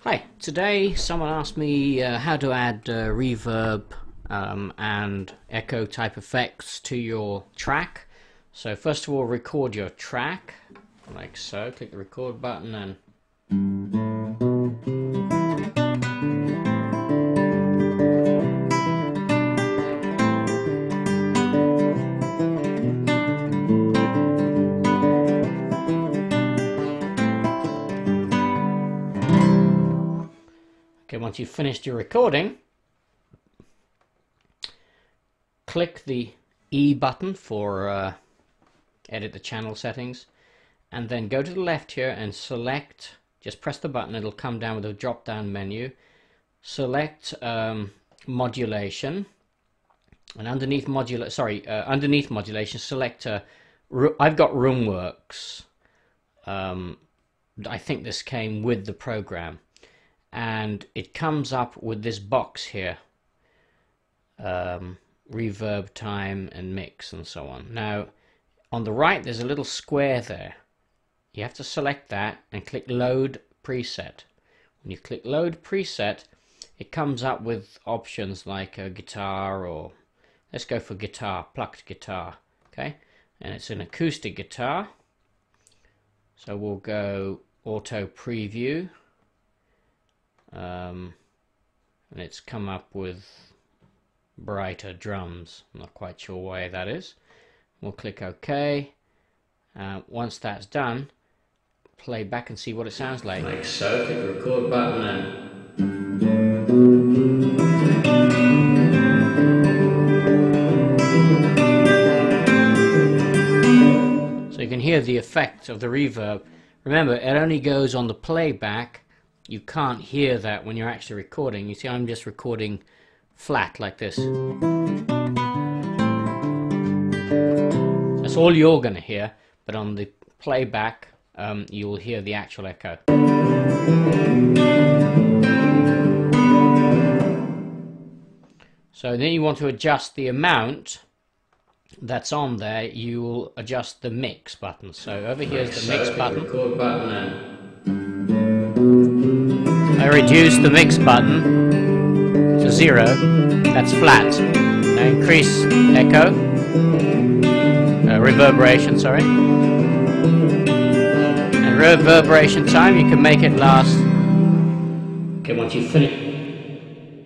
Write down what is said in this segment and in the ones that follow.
Hi, today someone asked me how to add reverb and echo type effects to your track. So first of all, record your track like so. Click the record button and okay, once you've finished your recording, click the E button for edit the channel settings, and then go to the left here and select, just press the button, it'll come down with a drop down menu. Select modulation, and underneath modulation select I've got Roomworks. I think this came with the program, and it comes up with this box here, reverb, time and mix and so on. Now on the right there's a little square there. You have to select that and click load preset. When you click load preset, it comes up with options like a guitar, or let's go for guitar, plucked guitar. Okay, and it's an acoustic guitar, so we'll go auto preview, and it's come up with brighter drums. I'm not quite sure why that is. We'll click OK. Once that's done, play back and see what it sounds like. Like so. Click the record button and so you can hear the effect of the reverb. Remember, it only goes on the playback. You can't hear that when you're actually recording. You see, I'm just recording flat like this. That's all you're going to hear, but on the playback you'll hear the actual echo. So then you want to adjust the amount that's on there. You will adjust the mix button. So over here is the mix button. I reduce the mix button to 0. That's flat. Now increase echo, reverberation, sorry. And reverberation time, you can make it last. Okay, once you finish,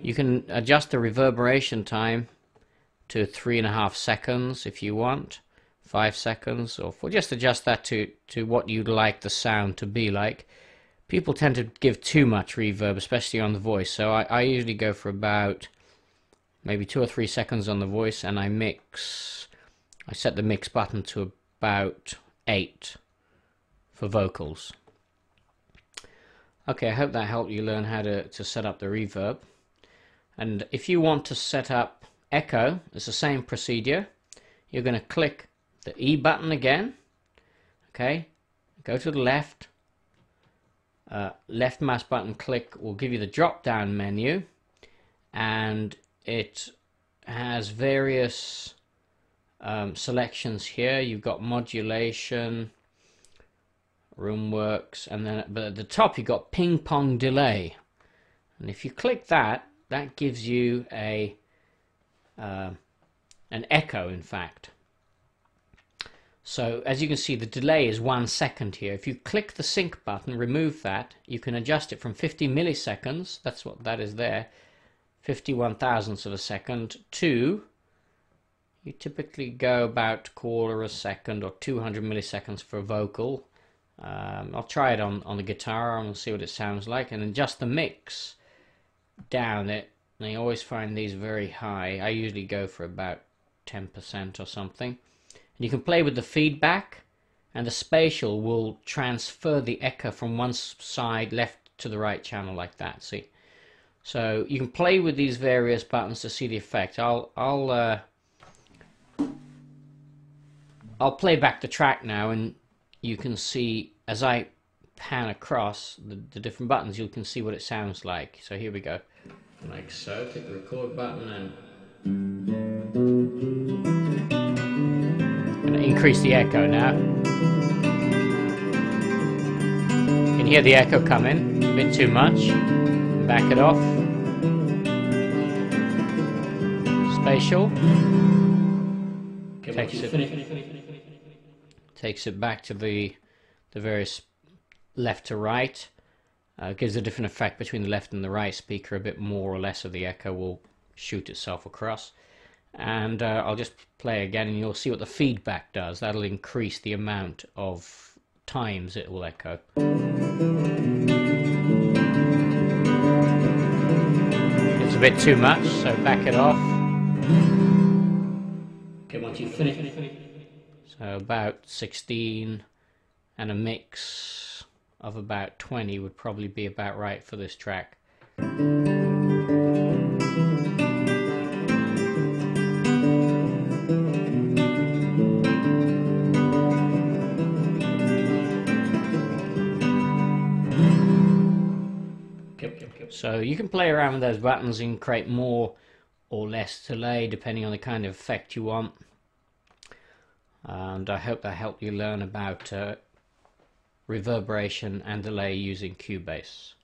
you can adjust the reverberation time to 3.5 seconds if you want, 5 seconds, or just adjust that to what you'd like the sound to be like. People tend to give too much reverb, especially on the voice, so I usually go for about maybe 2 or 3 seconds on the voice, and I set the mix button to about 8 for vocals. Okay, I hope that helped you learn how to set up the reverb. And if you want to set up echo, it's the same procedure. You're going to click the E button again. Okay, go to the left. Left mouse button click will give you the drop down menu, and it has various selections here. You've got modulation, Roomworks, and then but at the top you've got ping pong delay, and if you click that, that gives you an echo, in fact. So as you can see, the delay is 1 second here. If you click the sync button, remove that, you can adjust it from 50 milliseconds, that's what that is there, 51 thousandths of a second, to, you typically go about 1/4 second or 200 milliseconds for a vocal. I'll try it on the guitar and we'll see what it sounds like, and adjust the mix down it. And I always find these very high. I usually go for about 10% or something. And you can play with the feedback, and the spatial will transfer the echo from one side left to the right channel like that. See, so you can play with these various buttons to see the effect. I'll play back the track now, and you can see as I pan across the different buttons, you can see what it sounds like. So here we go. Like so. Click the record button and increase the echo now. can hear the echo coming, a bit too much. Back it off. Spatial. Takes it back to the various left to right. Gives a different effect between the left and the right speaker. A bit more or less of the echo will shoot itself across. And I'll just play again and you'll see what the feedback does. That'll increase the amount of times it will echo. It's a bit too much, so back it off. Okay, once you finish. So about 16 and a mix of about 20 would probably be about right for this track. So you can play around with those buttons and create more or less delay depending on the kind of effect you want. And I hope that helped you learn about reverberation and delay using Cubase.